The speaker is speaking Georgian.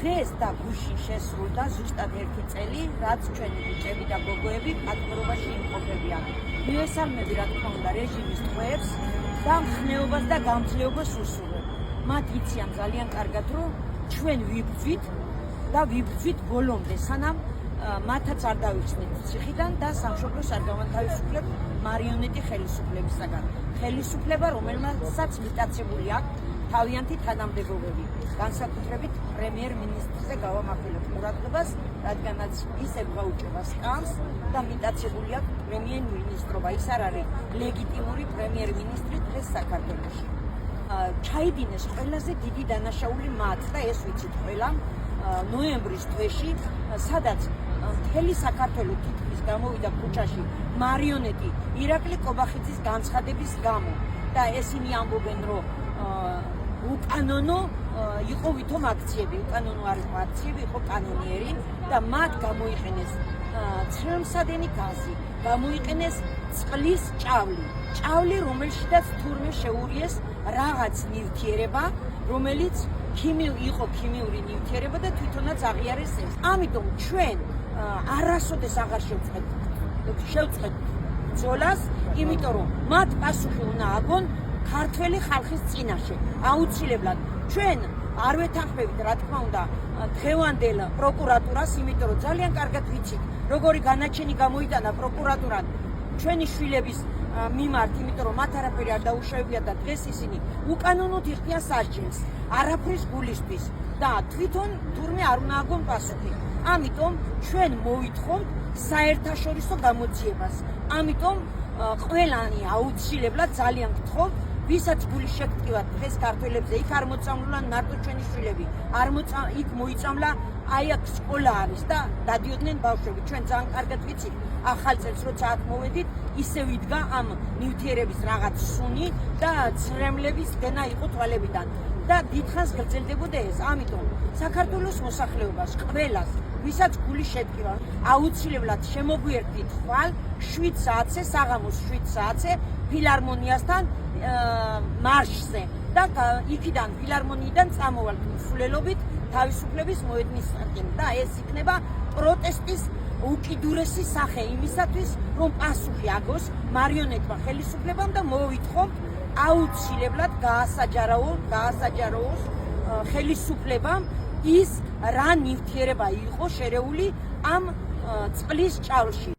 დღეს და გუშინ შესრულდა ზუსტად 1 წელი, რაც ჩვენი ბიჭები და გოგოები პატიმრობაში იმყოფებიან. მივესალმები, რა თქმა უნდა, რეჟიმის ტყვეებს და მხნეობას და გამძლეობას უსურვებ. მათ იციან ძალიან კარგად, რომ ჩვენ ვიბრძვით და ვიბრძვით ბოლომდე, სანამ მათაც არ დავიხსნით ციხიდან და სამშობლოს არ გავანთავისუფლებთ მარიონეტი ხელისუფლებისაგან. ხელისუფლება, რომელმაც მიტაცებული აქვს თავიანთი თანამდებობები, განსაკუთრებით პრემიერ-მინისტრზე გავამახვილებთ ყურადღებას, რადგანაც ის ებღაუჭება სკამს და მიტაცებული აქვს პრემიერ-მინისტრობა. ის არ არის ლეგიტიმური პრემიერ-მინისტრი დღეს საქართველოში. ჩაიდინეს ყველაზე დიდი დანაშაული მათ და ეს ვიცით ყველა ნოემბრის თვეში, სადაც მთელი საქართველო თითქმის გამოვიდა ქუჩაში მარიონეტი ირაკლი კობახიძის განცხადების გამო და ესენი ამბობენ, რომ უკანონო იყო ვითომ აქციები, უკანონო არ იყო აქციები, იყო კანონიერი და მათ გამოიყენეს ცხელმსადენი გაზი, გამოიყენეს წყლის ჭავლი, რომელშიდაც თურმე შეურიეს რაღაც ნივთიერება, რომელიც იყო ქიმიური ნივთიერება და თვითონაც აღიარეს ეს. ამიტომ ჩვენ არასოდეს აღარ შევწყეთ ბრძოლას, იმიტომ რომ მათ პასუხი უნდა აგონ ქართველი ხალხის წინაშე. აუცილებლად ჩვენ არ ვეთანხმებით, რა თქმა უნდა, დღევანდელ პროკურატურას, იმიტომ რომ ძალიან კარგად ვიცით, როგორი განაჩენი გამოიტანა პროკურატურამ ჩვენი შვილების მიმართ, იმიტომ რომ მათ არაფერი არ დაუშავებია და დღეს ისინი უკანონოდ იღწევენ სასჯელს, არაფრის გულისთვის და თვითონ თურმე არ უნდა აგონ პასუხი. ამიტომ ჩვენ მოვითხოვთ საერთაშორისო გამოძიებას. ამიტომ ყველანი აუცილებლად ძალიან გთხოვთ, ვისაც გული შეგტყივათ დღეს ქართველებზე, იქ არ მოწამლულან მარტო ჩვენი შვილები, იქ მოიწამლა, აი აქ სკოლა არის და დადიოდნენ ბავშვები. ჩვენ ძალიან კარგად ვიცით, ახალ წელს როცა აქ მოვედით, ისე ვიდგა ამ ნივთიერების რაღაც სუნი და ცრემლების დენა იყო თვალებიდან და დიდხანს გრძელდებოდა ეს. ამიტომ საქართველოს მოსახლეობას ყველას, ვისაც გული შეგტყივა, აუცილებლად შემოგვიერთდით ხვალ 7 საათზე, საღამოს 7 საათზე ფილარმონიასთან მარშზე და იქიდან ფილარმონიიდან წამოვალთ მსვლელობით თავისუფლების მოედნისაკენ და ეს იქნება პროტესტის უკიდურესი სახე იმისათვის, რომ პასუხი აგოს მარიონეტმა ხელისუფლებამ და მოვითხოვთ აუცილებლად გაასაჯაროოს ხელისუფლებამ ის რა ნივთიერება იყო შერეული ამ წყლის ჭავლში.